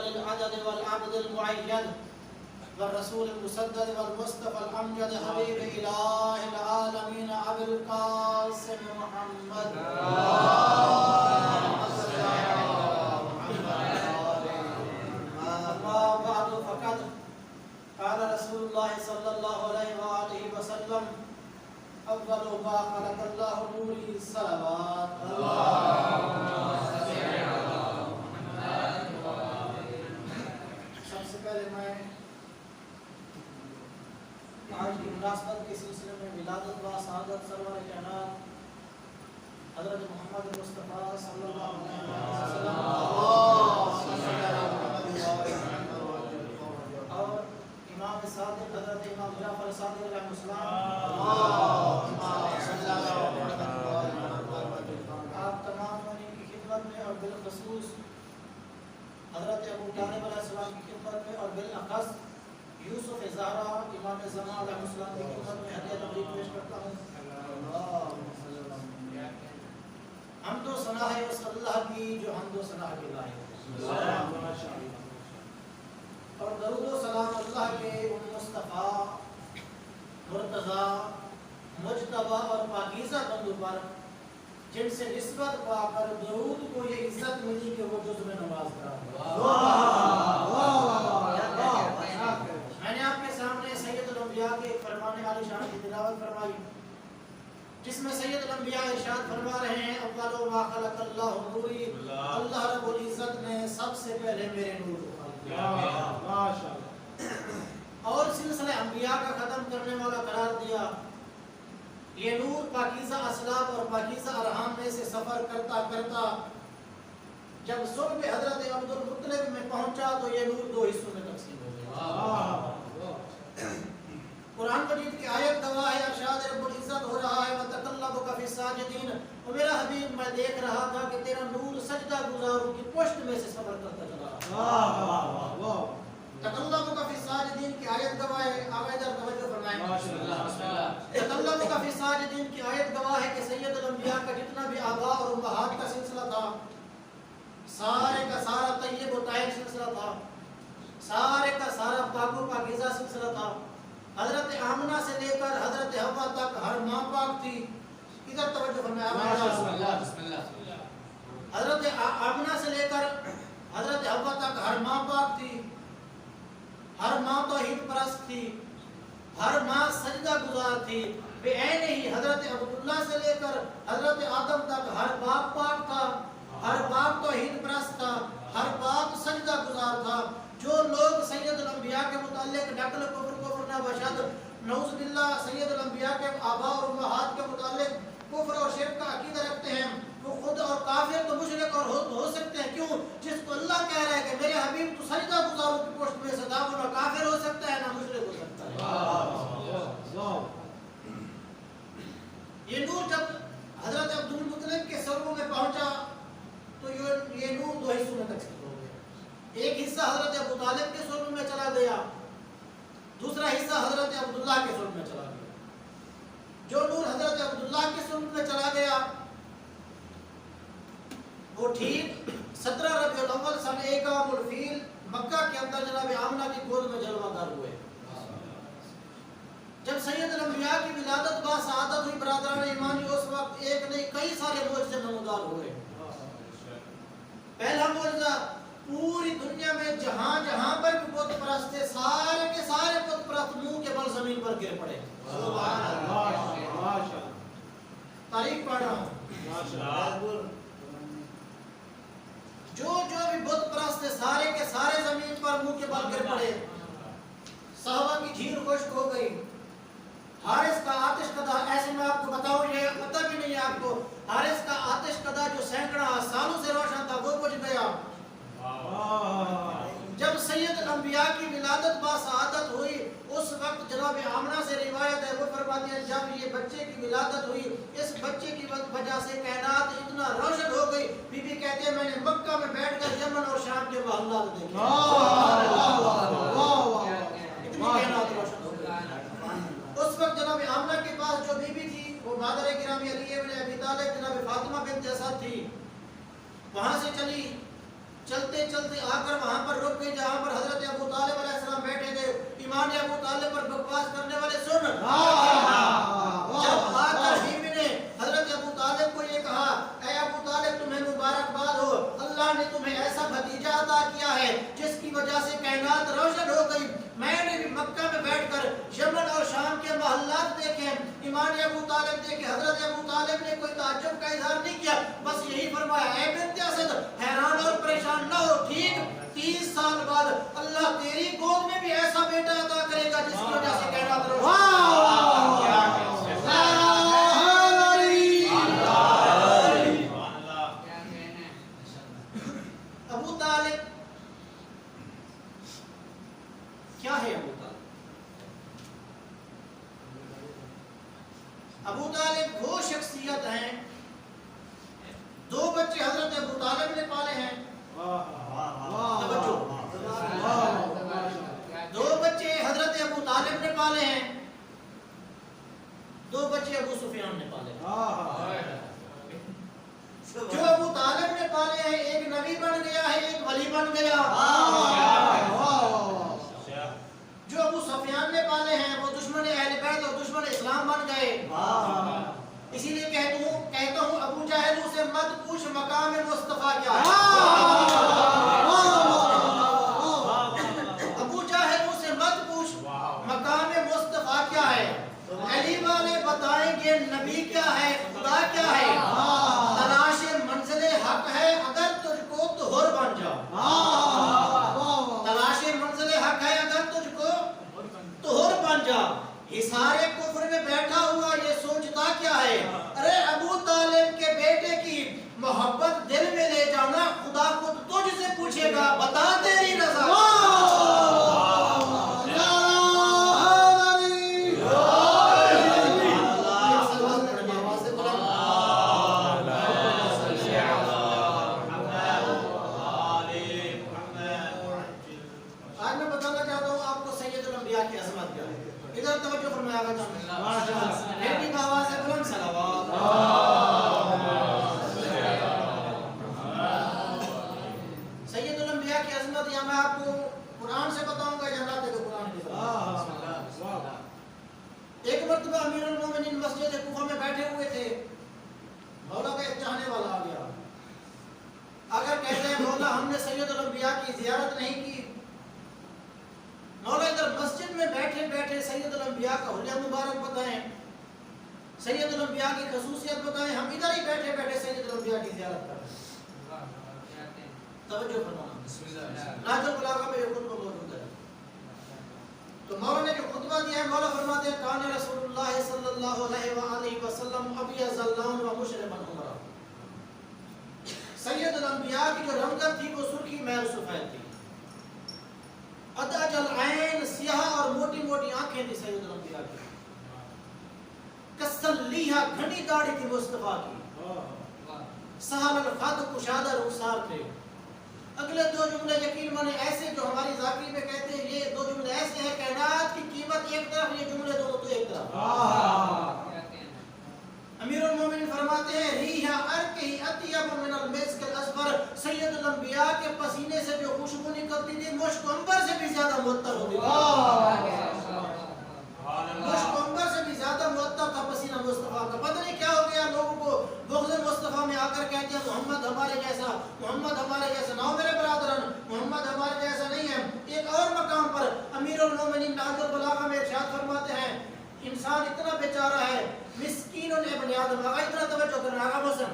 العدد والعبد المعين والرسول المسدد والمصطفى الأمجد حبيب إله العالمين أبي القاسم محمد أما بعد فقد قال رسول الله صلى الله عليه وآله وسلم أول ما خلق الله نوري الصلوات سب سے پہلے میں آج کی مناسبت کے سلسلے میں ولادت و سعادت سرور کائنات حضرت محمد مصطفیٰ صلی اللہ علیہ وسلم اور امام صادق حضرت امام جعفر صادق علیہ السلام آپ تمام کی خدمت میں اور بالخصوص حضرت ابو طالب علیہ السلام کی خدمت میں اور بالاخص یوسف زہرا امام زمان علیہ السلام کی خدمت میں ہدیہ تبریک پیش کرتا ہوں۔ حمد و ثنا ہے اس اللہ کی جو حمد و ثنا کے لائق ہے، اور درود و سلام اللہ کے ان مصطفیٰ مرتضیٰ مجتبیٰ اور پاکیزہ بندوں پر جن سے نسبت پا کر درود کو یہ عزت ملی کہ وہ جزو نماز قرار میں نے آپ کے سامنے سید الانبیاء کے فرمان عالی شان کی تلاوت فرمائی، جس میں سید الانبیاء ارشاد فرما رہے ہیں اول ما خلق اللہ نوری، اللہ رب العزت نے سب سے پہلے میرے نور کو خلق کیا اور سلسلہ انبیاء کا ختم کرنے والا قرار دیا۔ یہ نور پاکیزہ اسلاف اور پاکیزہ ارحام میں سے سفر کرتا کرتا جب صلب حضرت عبد المطلب میں پہنچا تو یہ نور دو حصوں میں تقسیم ہو گیا۔ قرآن مجید کی آیت گواہ ہے، ارشاد رب العزت ہو رہا ہے وَتَقَلَّبُكَ فِي السَّاجِدِينَ، اور میرا حبیب میں دیکھ رہا تھا کہ تیرا نور سجدہ گزاروں کی پشت میں سے سفر کرتا چلا رہا۔ تَقَلَّبُكَ فِي السَّاجِدِينَ کی آیت گواہ ہے، آواز در توجہ فرمائیں۔ تَقَلَّبُكَ فِي السَّاجِدِينَ کی آیت گواہ ہے کہ سید الانبیاء کا جتنا بھی آباء اور امہات کا سلسلہ تھا، سارے کا سارا طیب و طاہر سلسلہ تھا، سارے کا سارا پاک و پاکیزہ سلسلہ تھا۔ حضرت آمنہ سے لے کر حضرت حوا تک ہر ماں پاک تھی۔ ادھر توجہ فرمائیں۔ حضرت آمنہ سے لے کر حضرت حوا تک ہر ماں پاک تھی، ہر ماں توحید پرست تھی، ہر ماں سجدہ گزار تھی۔ بے عین ہی حضرت عبداللہ سے لے کر حضرت آدم تک ہر باپ پاک تھا، ہر باپ توحید پرست تھا، ہر باپ سجدہ گزار تھا۔ جو لوگ سید الانبیاء کے متعلق نقل کفر وشد نعوذ باللہ سید الانبیاء کے آباء اور امہات کے متعلق کفر اور شرک کا عقیدہ رکھتے ہیں، وہ خود اور کافر تو مشرک اور ہو سکتے ہیں۔ کیوں؟ جس کو اللہ کہہ رہا ہے کہ میرے حبیب تو سجدہ گزاروں کی پشت میں سے تھا، وہ نہ کافر ہو سکتا ہے نہ مشرک ہو سکتا ہے۔ یہ نور جب حضرت عبد المطلب کے سروں میں پہنچا تو یہ نور دو حصوں میں تقسیم ہو گیا۔ ایک حصہ حضرت ابو طالب کے سروں میں چلا گیا، دوسرا حصہ حضرت عبداللہ کے سلم میں چلا گیا۔ جو نور حضرت عبداللہ کے سلم میں چلا گیا وہ ٹھیک 17 ربیع الاول سن 1 عام الفیل مکہ کے اندر جناب آمنہ کی گود میں جلوہ گر ہوئے۔ جب سید الانبیاء کی ولادت با سعادت ہوئی برادران ایمانی، اس وقت ایک نہیں کئی سارے معجزے نمودار ہوئے۔ پہلا معجزہ، پوری دنیا میں جہاں جہاں پر بھی بت پرست تھے، سارے کے سارے بت پرست منہ کے بل زمین پر گر پڑے۔ سبحان اللہ، تاریخ پڑھ رہا ہوں۔ جو بھی بت پرست تھے سارے کے سارے زمین پر منہ کے بل گر پڑے۔ صحابہ کی جھیل خشک ہو گئی۔ حارث کا آتش کدہ، ایسے میں آپ کو بتاؤں، یہ پتہ بھی نہیں ہے آپ کو، حارث کا آتش کدہ جو سینکڑا سالوں سے روشن تھا وہ بجھ گیا۔ جب سید الانبیاء کی ولادت با سعادت ہوئی اس وقت جناب آمنہ سے روایت ہے، وہ فرماتی ہے جب یہ بچے کی ولادت ہوئی اس بچے کی وجہ سے کائنات اتنا روشن ہو گئی، بی بی کہتے ہیں میں نے مکہ میں بیٹھ کر یمن اور شام کے محلات دیکھے، اتنی کائنات روشن ہو گئی۔ اس وقت جناب آمنہ کے پاس جو بی بی تھی وہ مادر گرامی علی ابن ابی طالب جناب فاطمہ بنت اسد تھی۔ وہاں سے چلی، چلتے چلتے آ کر وہاں پر رک گئی۔ ایمان ابو طالب پر بکواس کرنے والے سن. جب آ کر بیوی نے حضرت ابو طالب کو یہ کہا اے ابو طالب تمہیں مبارکباد ہو, اللہ نے تمہیں ایسا بھتیجا عطا کیا ہے جس کی وجہ سے کائنات روشن ہو گئی. میں نے بھی مکہ میں بیٹھ کر یمن اور شام کے محلات دیکھے, ایمان ابو طالب دیکھے. حضرت ابو طالب نے کوئی تعجب کا اظہار نہیں کیا, بس یہی فرمایا اے بنت اسد حیران اور پریشان نہ ہو, ٹھیک 30 سال بعد اللہ تیری گود میں بھی ایسا بیٹا عطا کرے گا جس کی وجہ سے کائنات روشن. ابو طالب کیا ہے؟ ابو طالب وہ شخصیت ہیں, 2 بچے حضرت ابو طالب نے پالے ہیں. 2 بچے حضرت ابو طالب نے پالے ہیں, 2 بچے ابو سفیان نے پالے ہیں. جو ابو طالب نے پالے ہیں ایک نبی بن گیا ہے, ایک ولی بن گیا. جو ابو سفیان نے پالے ہیں وہ دشمن اہل بیت اور دشمن اسلام بن گئے. اسی لیے کہتا ہوں ابو جہل سے مت پوچھ مقام مصطفیٰ کیا ہے. ابو جہل سے مت پوچھ مقام مصطفیٰ کیا ہے. علی والے بتائیں گے نبی کیا ہے, خدا کیا ہے. تلاش منزل حق ہے اگر تجھ کو تو ہر بن جا. تلاش منزل حق ہے اگر تجھ کو تو ہر بن جا. حصار کفر میں بیٹھا ہوا یہ سوچتا کیا ہے. ارے ابو طالب کے بیٹے کی محبت دل میں لے جانا خدا خود تجھ سے پوچھے گا, بتا تیری رضا. توجہ فرمایا گا بیٹی کا آواز ہے بلند صلوات. سید الانبیاء کی عظمت یا میں آپ کو قرآن سے بتاؤں گا یا اللہ کے قرآن کی طرف. ایک مرتبہ امیر المومنین مسجد کوفہ میں بیٹھے ہوئے تھے, مولا کا ایک چاہنے والا آ گیا. اگر کہتے ہیں مولا ہم نے سید الانبیاء کی زیارت نہیں کی, مولا ادھر مسجد میں بیٹھے بیٹھے سید الانبیاء کا حلیہ مبارک بتائیں, سید الانبیاء کی خصوصیت بتائیں, ہم ادھر ہی بیٹھے بیٹھے سید الانبیاء کی زیارت کریں. توجہ فرمانا, نہج البلاغہ میں یہ خطبہ موجود ہے. تو مولا نے جو خطبہ دیا ہے, مولا فرماتے ہیں کان رسول اللہ صلی اللہ علیہ وآلہ وسلم ابیض اللون و مشربا عمرہ. سید الانبیاء کی جو رنگت تھی وہ سرخی مہر سفید تھی. اداج العین سیاہ اور موٹی موٹی آنکھیں تھی سید الانبیاء کی. کسلیہ گھنی داڑھی تھی مصطفیٰ کی. سہل الخد کشادہ رخسار تھے. اگلے 2 جملے یقین مانے ایسے جو ہماری ذاکری میں کہتے ہیں, یہ 2 جملے ایسے ہیں کائنات کی قیمت ایک طرف, یہ جملے دونوں تو ایک طرف. امیر المومنین فرماتے ہیں ریحہ ارکہی اطیب من المسک الاصفر. سید الانبیاء کے پسینے سے جو خوشبو نکلتی تھی مشک عنبر سے بھی زیادہ معطر ہوتی تھی. مشک عنبر سے بھی زیادہ معطر تھا پسینہ مصطفیٰ کا. پتہ نہیں کیا ہو گیا لوگوں کو بغض مصطفیٰ میں آ کر کہتے ہیں محمد ہمارے جیسا, محمد ہمارے جیسا. نہ میرے برادران, محمد ہمارے جیسا نہیں ہے. ایک اور مقام پر امیر المومنین نہج البلاغہ میں ارشاد فرماتے ہیں انسان اتنا بیچارہ ہے, مسکین ابن آدم. آگا اتنا توجہ کرنا, آگا موسم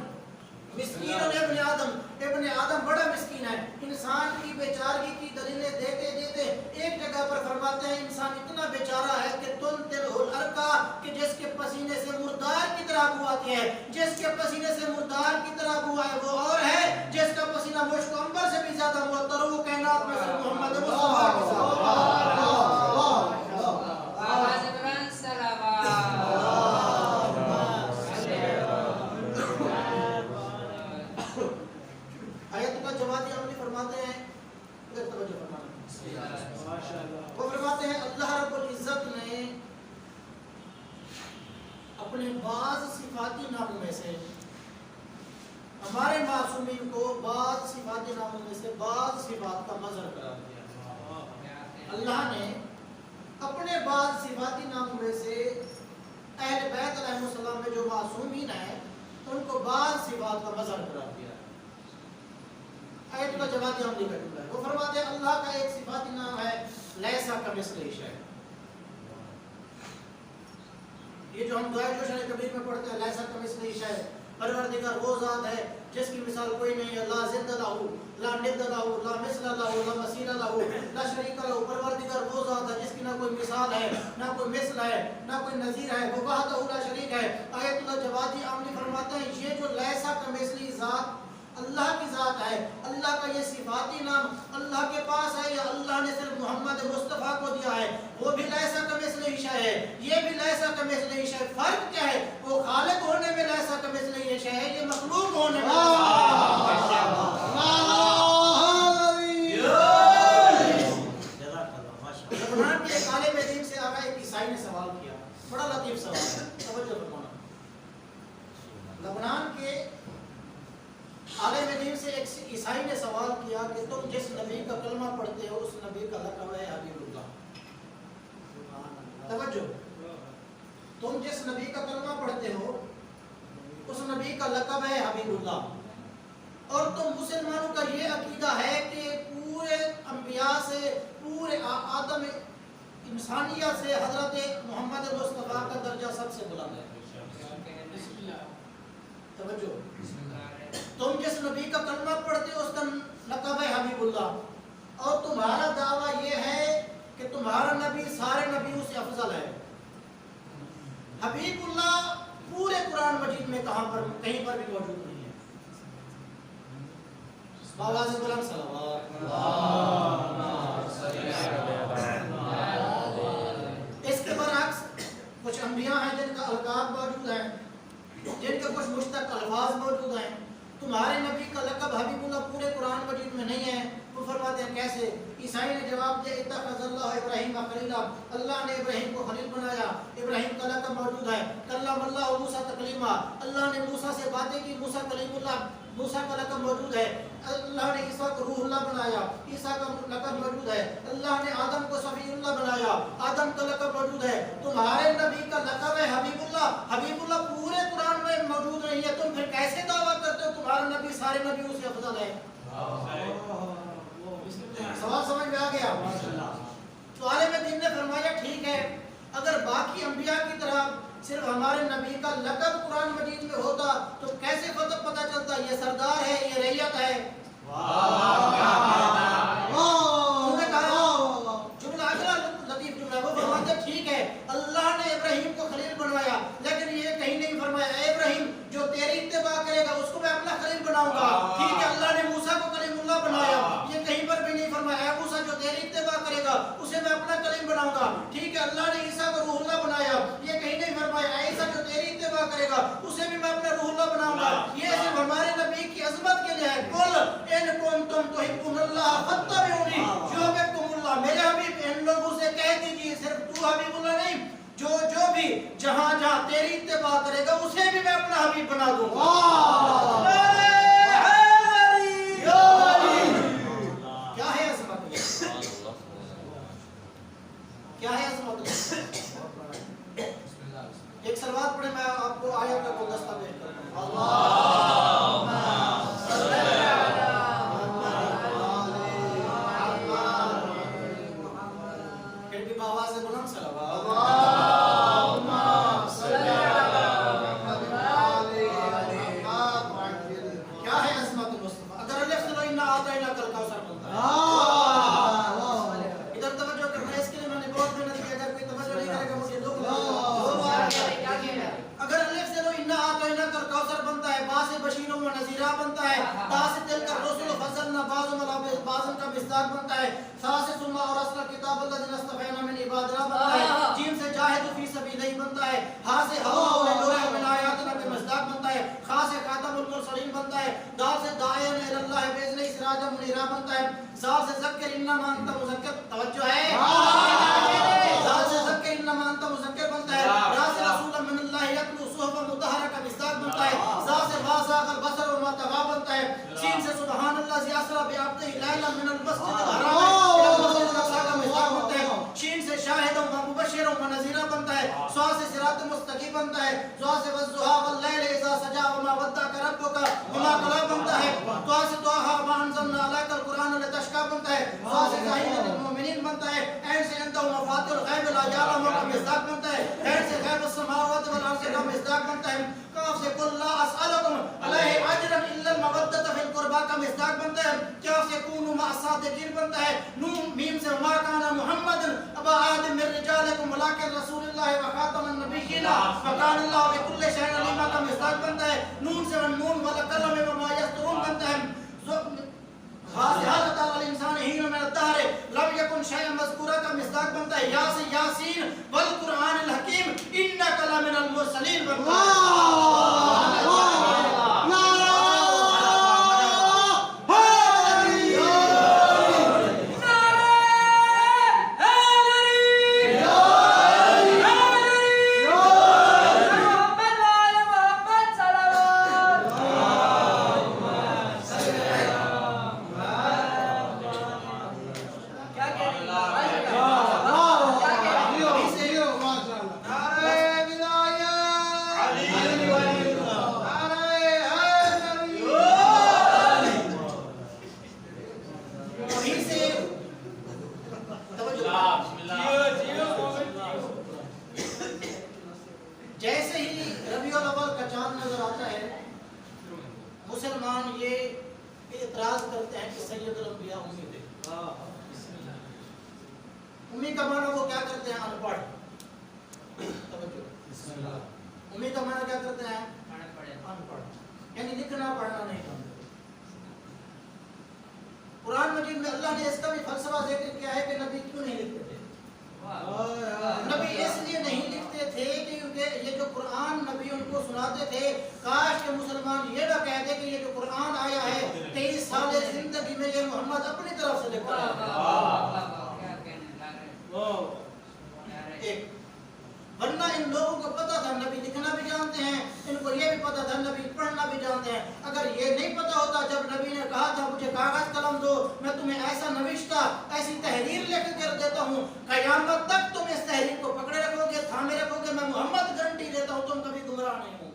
مسکین ابن آدم, ابن آدم بڑا مسکین ہے. انسان کی بیچارگی کی دلیلیں دیتے دیتے ایک جگہ پر فرماتے ہیں انسان اتنا بیچارہ ہے کہ تنتل الارقہ, کہ جس کے پسینے سے مردار کی طرح بو آتی ہے. جس کے پسینے سے مردار کی طرح بو آئے وہ اور ہے جس کا پسینہ مشک عنبر سے بھی زیادہ معطر ہو, وہ کائنات میں صرف محمد مصطفیٰ کے ساتھ. وہ فرماتے ہیں اللہ رب العزت نے اپنے بعض صفاتی ناموں میں سے ہمارے معصومین کو بعض صفاتی ناموں میں سے بعض صفات کا مظہر قرار دیا. اللہ نے اپنے بعض صفاتی ناموں میں سے اہل بیت علیہ السلام میں جو معصومین ہیں ان کو بعض صفات کا مظہر قرار دیا ہے۔ آیت کا جواب عملی کا جملہ ہے، وہ فرماتے ہیں اللہ کا ایک صفاتی نام ہے لیسا کمثلہ شیء۔ یہ جو ہم دعائے جوشن کبیر میں پڑھتے ہیں لیسا کمثلہ شیء، پروردگار وہ ذات ہے جس کی مثال کوئی نہیں ہے، لا ضد لہ لا ند لہ لا مثل لہ لا مثیل لہ لا شریک لہ، پروردگار وہ ذات ہے جس کی نہ کوئی مثال ہے نہ کوئی مثل ہے نہ کوئی نظیر ہے، وہ وحدہ لا شریک ہے۔ آیت اللہ جوادی عاملی فرماتے ہیں یہ جو لیسا کمثلہ ذات اللہ کی ذات ہے، اللہ کا یہ صفاتی نام اللہ کے پاس ہے یا اللہ نے صرف محمد مصطفیٰ کو دیا ہے؟ وہ بھی لیسا کمثلہ شیء ہے، یہ بھی لیسا کمثلہ شیء۔ فرق کیا ہے؟ وہ خالق ہونے میں لیسا کمثلہ شیء ہے، یہ مخلوق ہونے میں لبنان کے ایک عالم دین سے آگا ایک عیسائی نے سوال کیا، بڑا لطیف سوال ہے، توجہ فرمانا۔ لبنان کے عالم دین سے ایک عیسائی نے سوال کیا کہ تم جس نبی کا کلمہ پڑھتے ہو اس نبی کا لقب ہے حبیب اللہ۔ توجہ، تم جس نبی کا کلمہ پڑھتے ہو اس نبی کا لقب ہے حبیب اللہ، اور تم مسلمانوں کا یہ عقیدہ ہے کہ پورے انبیاء سے، پورے آدم انسانیہ سے حضرت محمد مصطفیٰ کا درجہ سب سے بلند ہے۔ توجہ، تم جس نبی کا کلمہ پڑھتے ہو اس کا لقب ہے حبیب اللہ، اور تمہارا دعویٰ یہ ہے کہ تمہارا نبی سارے نبیوں سے افضل ہے۔ حبیب اللہ پورے قرآن مجید میں کہیں پر بھی موجود نہیں ہے۔ آواز بلند صلوات۔ اس کے برعکس کچھ انبیاء ہیں جن کا القاب موجود ہے، جن کے کچھ مشتق الفاظ موجود ہیں۔ تمہارے نبی کا لقب حبیب اللہ پورے قرآن مجید میں نہیں ہے۔ وہ فرماتے ہیں کیسے؟ عیسائی نے جواب دیا اتخذ اللہ ابراہیم خلیلا، اللہ نے ابراہیم کو خلیل بنایا، ابراہیم کا لقب موجود ہے۔ کلم اللہ موسیٰ تکلیما، اللہ نے موسیٰ سے باتیں کی، موسیٰ کلیم اللہ، موسیٰ کا لقب موجود ہے۔ اللہ نے عیسیٰ کو روح اللہ بنایا، عیسیٰ کا لقب موجود ہے۔ اللہ نے آدم کو صفی اللہ بنایا، آدم کا لقب موجود ہے۔ تمہارے نبی کا لقب ہے حبیب اللہ، حبیب اللہ پورے قرآن میں موجود نہیں ہے، تم پھر کیسے دعویٰ کرتے ہو تمہارا نبی سارے نبیوں سے افضل ہے؟ سوال سمجھ میں آ گیا؟ تو عالم دین نے فرمایا ٹھیک ہے، اگر باقی انبیاء کی طرح صرف ہمارے نبی کا لقب قرآن مجید میں ہوتا تو کیسے پتہ چلتا یہ سردار ہے یہ ریت ہے؟ انہوں نے کہا جملہ اگلا لطیف جملہ، وہ فرماتے ٹھیک ہے اللہ نے ابراہیم کو خلیل بنوایا، لیکن یہ کہیں نہیں فرمایا اے ابراہیم جو تیری اتباع کرے گا اس کو میں اپنا خلیل بناؤں گا۔ ٹھیک ہے، اللہ نے موسیٰ کو کلیم اللہ بنایا، یہ کہیں پر بھی نہیں فرمایا اے موسیٰ جو تیری اتباع کرے گا اسے میں اپنا کلیم بناؤں گا۔ ٹھیک ہے، اللہ نے عیسیٰ کو روح اللہ بنایا، یہ کہیں نہیں فرمایا اے عیسیٰ جو تیری اتباع کرے گا اسے بھی میں اپنا روح اللہ بناؤں گا۔ یہ صرف ہمارے نبی کی عظمت کے لیے ہے۔ قل ان کنتم تحبون اللہ فاتبعونی یحببکم اللہ، میرے حبیب ان لوگوں سے کہہ دیجیے صرف تو حبیب اللہ نہیں، جو بھی جہاں جہاں تیری اتباع کرے گا اسے بھی میں اپنا حبیب بنا دوں گا۔ کیا ہے عظمت؟ کیا ہے عظمت؟ ایک سلوات پڑھے، میں آپ کو آیت کا گلدستہ پیش کرتا ہوں۔ اللہم صلی علی محمد، پھر بھی آواز بلند صلوات۔ کیا ہے عظمت مصطفیٰ؟ اگر الف سے لو انا اعطیناک الکوثر بنتا ہے، ادھر توجہ کرنا، اس کے لیے میں نے بہت محنت کی، اگر کوئی توجہ نہیں کرے گا مجھے دکھ لگے گا۔ اگر الف سے لو انا اعطیناک الکوثر بنتا ہے، با سے بشیر و نذیرہ بنتا ہے، تا سے تلک الرسل فضلنا بعضهم علی بعض کا مصداق بنتا ہے، ثا سے ثم اورثنا کتاب الذین اصطفینا من عبادنا بنتا ہے، جیم سے جاہد فی سبیلہ بنتا ہے، ہا سے ہوا من آیاتنا کے مصداق بنتا ہے، خا سے خاتم المرسلین بنتا ہے، دال سے داعین الی اللہ باذنہ سراجا منیرا بنتا ہے، زال سے ذکر انما انت مذکر، توجہ ہے، زال سے ذکر انما انت مذکر بنتا ہے، را سے رسول من اللہ یتلو صحف مطہرہ کا مصداق بنتا ہے، زا سے وازاغ البصر وما طغى بنتا ہے، سین سے سبحان اللہ ذی اسری بعبدہ لیلا من المسجد الحرام الى المسجد الاقصی کا مصداق بنتا ہے، شین سے شاہد و بنتا ہے، دعا سے والضحیٰ واللیل اذا سجا وما ودعک ربک وما قلی بنتا ہے، دعا سے طٰہٰ ما انزلنا علیک القرآن لتشقیٰ بنتا ہے، دعا سے ظاہر للمؤمنین بنتا ہے، عین سے عنده مفاتیح الغیب لا یعلمها کا مصداق بنتا ہے، عین سے غیب السماوات والارض کا مصداق بنتا ہے، کاف سے قل لا اسألکم علیہ اجرا الا المودۃ فی القربى کا مصداق بنتا ہے، کاف سے کونوا مع الصادقین بنتا ہے، نون میم سے وما کان محمد ابا احد من رجالکم ولکن رسول اللہ وخاتم النبیین وکان اللہ بکل شیء علیما کا مصداق بنتا ہے، نون سے والنون والقلم وما یسطرون بنتا ہے، حال تعالی الانسان حین من الدہر لم یکن شیئا مذکورا کا مصداق بنتا ہے، یا سے یاسین والقرآن الحکیم انک لمن المرسلین بنتا ہے۔ جیسے ہی ربیع الاول کا چاند نظر آتا ہے، مسلمان یہ اعتراض کرتے ہیں کہ سید الانبیاء امی تھے۔ امی کا معنی وہ کیا کرتے ہیں؟ ان پڑھ۔ امی کا معنی کیا کرتے ہیں؟ ان پڑھ، یعنی لکھنا پڑھنا نہیں جانتے۔ قرآن مجید میں اللہ نے اس کا بھی فلسفہ ذکر کیا ہے کہ نبی کیوں نہیں لکھتے تھے۔ نبی اس لیے نہیں لکھتے تھے کیونکہ یہ جو قرآن نبی ان کو سناتے تھے، کاش کہ مسلمان یہ نہ کہتے کہ یہ جو قرآن آیا ہے 23 سال زندگی میں یہ محمد اپنی طرف سے لکھا ہے۔ ورنہ ان لوگوں کو پتا تھا نبی لکھنا بھی جانتے ہیں، ان کو یہ بھی پتا تھا نبی پڑھنا بھی جانتے ہیں۔ اگر یہ نہیں پتا ہوتا، جب نبی نے کہا تھا مجھے کاغذ قلم دو، میں تمہیں ایسا نوشتہ ایسی تحریر لکھ کر دیتا ہوں، قیامت تک تم اس تحریر کو پکڑے رکھو گے، تھامے رکھو گے، میں محمد گارنٹی دیتا ہوں تم کبھی گمراہ نہیں ہوں۔